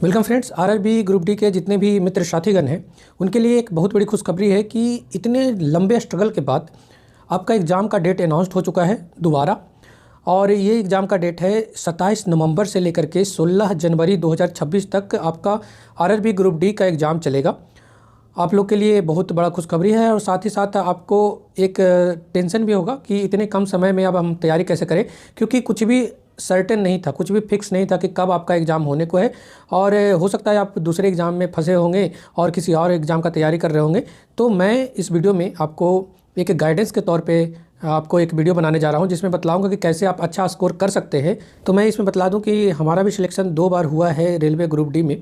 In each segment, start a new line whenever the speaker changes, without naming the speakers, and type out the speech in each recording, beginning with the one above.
Welcome friends. RRB group D के जितने भी मित्र साथीगण हैं उनके लिए एक बहुत बड़ी खुशखबरी है कि इतने लंबे स्ट्रगल के बाद आपका एग्ज़ाम का डेट अनाउंस्ड हो चुका है दोबारा। और ये एग्ज़ाम का डेट है 27 नवंबर से लेकर के 16 जनवरी 2026 तक आपका आरआरबी ग्रुप डी का एग्ज़ाम चलेगा। आप लोग के लिए बहुत बड़ा खुशखबरी है और साथ ही साथ आपको एक टेंशन भी होगा कि इतने कम समय में अब हम तैयारी कैसे करें, क्योंकि कुछ भी सर्टेन नहीं था, कुछ भी फिक्स नहीं था कि कब आपका एग्ज़ाम होने को है। और हो सकता है आप दूसरे एग्ज़ाम में फंसे होंगे और किसी और एग्ज़ाम का तैयारी कर रहे होंगे। तो मैं इस वीडियो में आपको एक गाइडेंस के तौर पे आपको एक वीडियो बनाने जा रहा हूं जिसमें बतलाऊंगा कि कैसे आप अच्छा स्कोर कर सकते हैं। तो मैं इसमें बतला दूं कि हमारा भी सिलेक्शन 2 बार हुआ है रेलवे ग्रुप डी में।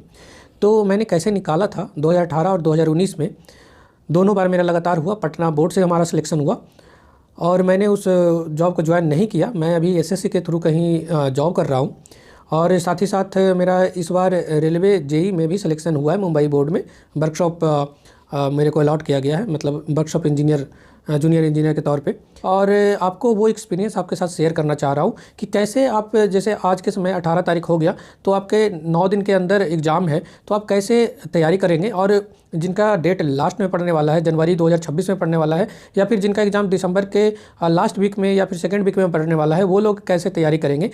तो मैंने कैसे निकाला था 2018 और 2019 में, दोनों बार मेरा लगातार हुआ। पटना बोर्ड से हमारा सिलेक्शन हुआ और मैंने उस जॉब को ज्वाइन नहीं किया। मैं अभी एसएससी के थ्रू कहीं जॉब कर रहा हूँ। और साथ ही साथ मेरा इस बार रेलवे जेई में भी सिलेक्शन हुआ है मुंबई बोर्ड में। वर्कशॉप मेरे को अलॉट किया गया है, मतलब वर्कशॉप इंजीनियर, जूनियर इंजीनियर के तौर पे। और आपको वो एक्सपीरियंस आपके साथ शेयर करना चाह रहा हूँ कि कैसे आप, जैसे आज के समय 18 तारीख हो गया तो आपके 9 दिन के अंदर एग्ज़ाम है, तो आप कैसे तैयारी करेंगे। और जिनका डेट लास्ट में पड़ने वाला है, जनवरी 2026 में पड़ने वाला है, या फिर जिनका एग्ज़ाम दिसंबर के लास्ट वीक में या फिर सेकेंड वीक में पड़ने वाला है, वो लोग कैसे तैयारी करेंगे।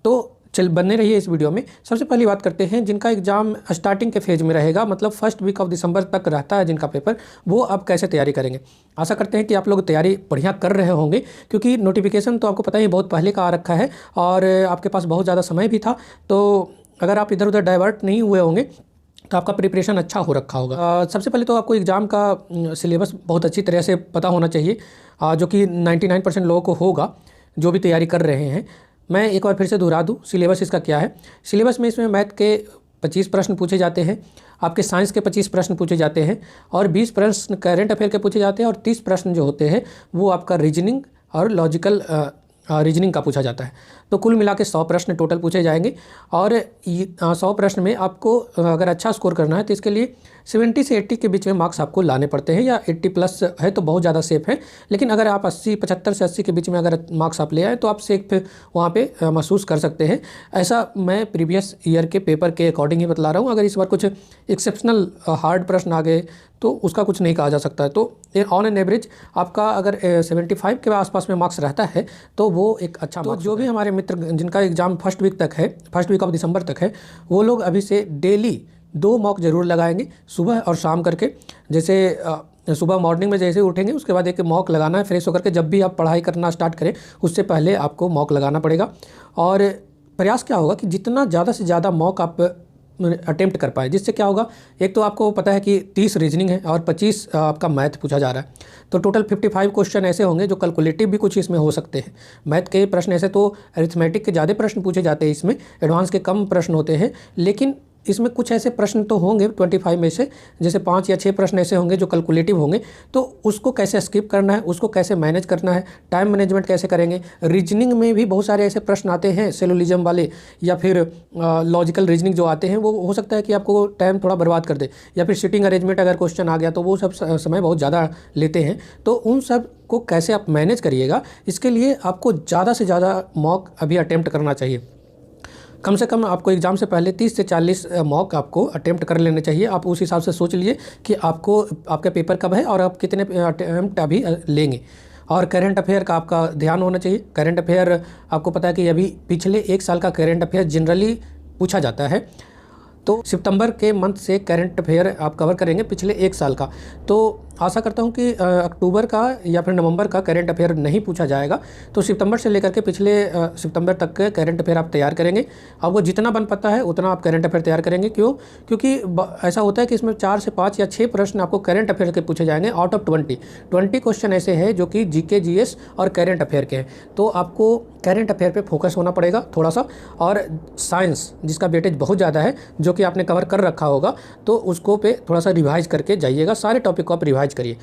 तो बने रहिए इस वीडियो में। सबसे पहली बात करते हैं जिनका एग्ज़ाम स्टार्टिंग के फेज में रहेगा, मतलब फर्स्ट वीक ऑफ दिसंबर तक रहता है जिनका पेपर, वो आप कैसे तैयारी करेंगे। आशा करते हैं कि आप लोग तैयारी बढ़िया कर रहे होंगे, क्योंकि नोटिफिकेशन तो आपको पता ही बहुत पहले का आ रखा है और आपके पास बहुत ज़्यादा समय भी था। तो अगर आप इधर उधर डाइवर्ट नहीं हुए होंगे तो आपका प्रिपरेशन अच्छा हो रखा होगा। सबसे पहले तो आपको एग्ज़ाम का सिलेबस बहुत अच्छी तरह से पता होना चाहिए, जो कि 99% लोगों को होगा जो भी तैयारी कर रहे हैं। मैं एक बार फिर से दोहरा दूं सिलेबस इसका क्या है। सिलेबस में इसमें मैथ के 25 प्रश्न पूछे जाते हैं, आपके साइंस के 25 प्रश्न पूछे जाते हैं और 20 प्रश्न करंट अफेयर के पूछे जाते हैं और 30 प्रश्न जो होते हैं वो आपका रीजनिंग और लॉजिकल रीजनिंग का पूछा जाता है। तो कुल मिला के 100 प्रश्न टोटल पूछे जाएंगे। और 100 प्रश्न में आपको अगर अच्छा स्कोर करना है तो इसके लिए 70 से 80 के बीच में मार्क्स आपको लाने पड़ते हैं, या 80 प्लस है तो बहुत ज़्यादा सेफ है। लेकिन अगर आप 75 से 80 के बीच में अगर मार्क्स आप ले आए तो आप सेफ वहाँ पे महसूस कर सकते हैं। ऐसा मैं प्रीवियस ईयर के पेपर के अकॉर्डिंग ही बतला रहा हूँ। अगर इस बार कुछ एक्सेप्शनल हार्ड प्रश्न आ गए तो उसका कुछ नहीं कहा जा सकता है। तो ऑन एन एवरेज आपका अगर 75 के आसपास में मार्क्स रहता है तो वो एक अच्छा। तो जो भी हमारे मित्र जिनका एग्ज़ाम फर्स्ट वीक तक है, फर्स्ट वीक ऑफ दिसंबर तक है, वो लोग अभी से डेली 2 मॉक ज़रूर लगाएंगे, सुबह और शाम करके। जैसे सुबह मॉर्निंग में जैसे उठेंगे उसके बाद एक मॉक लगाना है फ्रेश होकर के। जब भी आप पढ़ाई करना स्टार्ट करें उससे पहले आपको मॉक लगाना पड़ेगा। और प्रयास क्या होगा कि जितना ज़्यादा से ज़्यादा मॉक आप अटेम्प्ट कर पाए, जिससे क्या होगा, एक तो आपको पता है कि 30 रीजनिंग है और 25 आपका मैथ पूछा जा रहा है। तो टोटल 55 क्वेश्चन ऐसे होंगे जो कैलकुलेटिव भी कुछ इसमें हो सकते हैं। मैथ के प्रश्न ऐसे तो अरिथमेटिक के ज़्यादा प्रश्न पूछे जाते हैं इसमें, एडवांस के कम प्रश्न होते हैं। लेकिन इसमें कुछ ऐसे प्रश्न तो होंगे 25 में से, जैसे 5 या 6 प्रश्न ऐसे होंगे जो कैलकुलेटिव होंगे। तो उसको कैसे स्किप करना है, उसको कैसे मैनेज करना है, टाइम मैनेजमेंट कैसे करेंगे। रीजनिंग में भी बहुत सारे ऐसे प्रश्न आते हैं सेलोलिज्म वाले, या फिर लॉजिकल रीजनिंग जो आते हैं, वो हो सकता है कि आपको टाइम थोड़ा बर्बाद कर दे। या फिर सिटिंग अरेंजमेंट अगर क्वेश्चन आ गया तो वो सब समय बहुत ज़्यादा लेते हैं। तो उन सब को कैसे आप मैनेज करिएगा, इसके लिए आपको ज़्यादा से ज़्यादा मॉक अभी अटेम्प्ट करना चाहिए। कम से कम आपको एग्ज़ाम से पहले 30 से 40 मॉक आपको अटेम्प्ट कर लेने चाहिए। आप उस हिसाब से सोच लीजिए कि आपको आपका पेपर कब है और आप कितने अटेम्प्ट अभी लेंगे। और करंट अफेयर का आपका ध्यान होना चाहिए। करंट अफेयर आपको पता है कि अभी पिछले 1 साल का करंट अफेयर जनरली पूछा जाता है। तो सितंबर के मंथ से करंट अफेयर आप कवर करेंगे पिछले 1 साल का। तो आशा करता हूं कि अक्टूबर का या फिर नवंबर का करंट अफेयर नहीं पूछा जाएगा। तो सितंबर से लेकर के पिछले सितंबर तक के करंट अफेयर आप तैयार करेंगे। अब वो जितना बन पाता है उतना आप करंट अफेयर तैयार करेंगे। क्योंकि ऐसा होता है कि इसमें 4 से 5 या 6 प्रश्न आपको करंट अफेयर के पूछे जाएंगे आउट ऑफ 20 क्वेश्चन ऐसे हैं जो कि जीके, जीएस और करंट अफेयर के हैं। तो आपको करंट अफेयर पे फोकस होना पड़ेगा थोड़ा सा। और साइंस जिसका वेटेज बहुत ज़्यादा है, जो कि आपने कवर कर रखा होगा, तो उसको पे थोड़ा सा रिवाइज करके जाइएगा। सारे टॉपिक को आप रिवाइज करिए,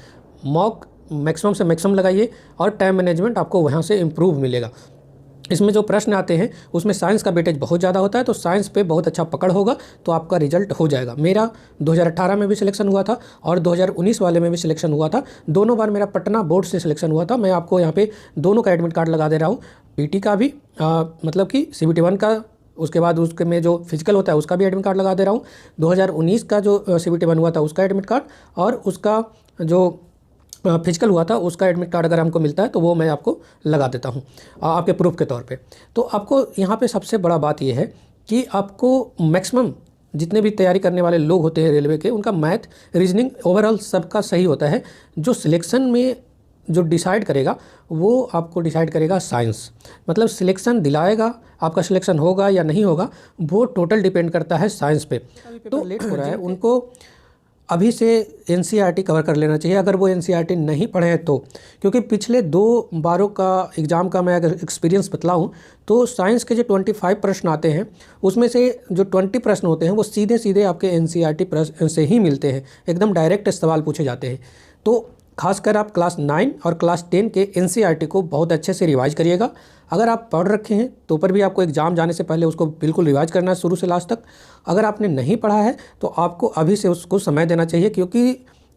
मॉक मैक्सिमम से मैक्सिमम लगाइए और टाइम मैनेजमेंट आपको वहाँ से इम्प्रूव मिलेगा। इसमें जो प्रश्न आते हैं उसमें साइंस का वेटेज बहुत ज़्यादा होता है, तो साइंस पे बहुत अच्छा पकड़ होगा तो आपका रिजल्ट हो जाएगा। मेरा 2018 में भी सिलेक्शन हुआ था और 2019 वाले में भी सिलेक्शन हुआ था। दोनों बार मेरा पटना बोर्ड से सिलेक्शन हुआ था। मैं आपको यहाँ पे दोनों का एडमिट कार्ड लगा दे रहा हूँ, पीटी का भी, मतलब कि CBT 1 का उसके बाद उसके में जो फिजिकल होता है उसका भी एडमिट कार्ड लगा दे रहा हूँ। 2019 का जो CBT 1 हुआ था उसका एडमिट कार्ड, और उसका जो फिजिकल हुआ था उसका एडमिट कार्ड अगर हमको मिलता है तो वो मैं आपको लगा देता हूँ आपके प्रूफ के तौर पे। तो आपको यहाँ पे सबसे बड़ा बात ये है कि आपको मैक्सिमम जितने भी तैयारी करने वाले लोग होते हैं रेलवे के, उनका मैथ, रीजनिंग ओवरऑल सबका सही होता है। जो सिलेक्शन में जो डिसाइड करेगा वो आपको डिसाइड करेगा साइंस। मतलब सिलेक्शन दिलाएगा, आपका सिलेक्शन होगा या नहीं होगा वो टोटल डिपेंड करता है साइंस पे। तो लेट हो रहा है उनको अभी से NCERT कवर कर लेना चाहिए, अगर वो NCERT नहीं पढ़े हैं तो। क्योंकि पिछले 2 बारों का एग्ज़ाम का मैं अगर एक्सपीरियंस बतलाऊँ तो साइंस के जो 25 प्रश्न आते हैं उसमें से जो 20 प्रश्न होते हैं वो सीधे सीधे आपके NCERT प्रश्न से ही मिलते हैं, एकदम डायरेक्ट सवाल पूछे जाते हैं। तो खासकर आप क्लास 9 और क्लास 10 के NCERT को बहुत अच्छे से रिवाइज करिएगा। अगर आप पढ़ रखे हैं तो पर भी आपको एग्ज़ाम जाने से पहले उसको बिल्कुल रिवाइज करना है शुरू से लास्ट तक। अगर आपने नहीं पढ़ा है तो आपको अभी से उसको समय देना चाहिए, क्योंकि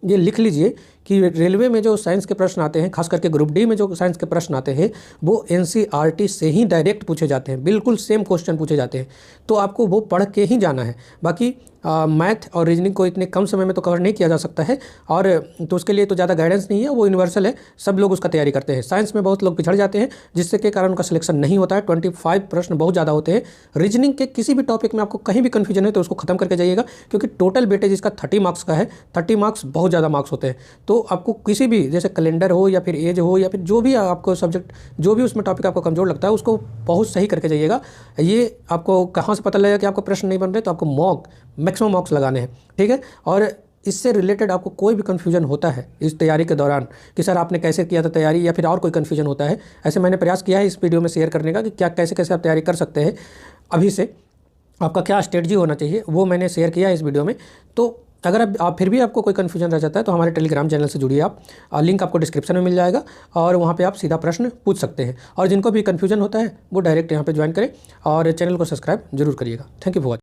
ये लिख लीजिए कि रेलवे में जो साइंस के प्रश्न आते हैं, खास करके ग्रुप डी में जो साइंस के प्रश्न आते हैं वो NCERT से ही डायरेक्ट पूछे जाते हैं, बिल्कुल सेम क्वेश्चन पूछे जाते हैं। तो आपको वो पढ़ के ही जाना है। बाकी मैथ और रीजनिंग को इतने कम समय में तो कवर नहीं किया जा सकता है, और तो उसके लिए तो ज़्यादा गाइडेंस नहीं है, वो यूनिवर्सल है, सब लोग उसका तैयारी करते हैं। साइंस में बहुत लोग पिछड़ जाते हैं जिससे के कारण उनका सिलेक्शन नहीं होता है। 25 प्रश्न बहुत ज़्यादा होते हैं। रीजनिंग के किसी भी टॉपिक में आपको कहीं भी कन्फ्यूजन है तो उसको खत्म करके जाइएगा, क्योंकि टोटल वेटेज इसका 30 मार्क्स का है। 30 मार्क्स बहुत ज़्यादा मार्क्स होते हैं। तो आपको किसी भी जैसे कैलेंडर हो या फिर एज हो या फिर जो भी आपको सब्जेक्ट, जो भी उसमें टॉपिक आपको कमज़ोर लगता है उसको बहुत सही करके जाइएगा। ये आपको कहाँ से पता लगेगा कि आपको प्रश्न नहीं बन रहे, तो आपको मैक्सिमम मार्क्स लगाने हैं, ठीक है। और इससे रिलेटेड आपको कोई भी कन्फ्यूजन होता है इस तैयारी के दौरान कि सर आपने कैसे किया था तैयारी, या फिर और कोई कन्फ्यूजन होता है, ऐसे मैंने प्रयास किया है इस वीडियो में शेयर करने का कि क्या कैसे कैसे आप तैयारी कर सकते हैं, अभी से आपका क्या स्ट्रेटजी होना चाहिए, वो मैंने शेयर किया है इस वीडियो में। तो अगर आप फिर भी आपको कोई कन्फ्यूजन रह जाता है तो हमारे टेलीग्राम चैनल से जुड़िए आप, लिंक आपको डिस्क्रिप्शन में मिल जाएगा, और वहाँ पे आप सीधा प्रश्न पूछ सकते हैं। और जिनको भी कन्फ्यूजन होता है वो डायरेक्ट यहाँ पे ज्वाइन करें और चैनल को सब्सक्राइब जरूर करिएगा। Thank you for watching.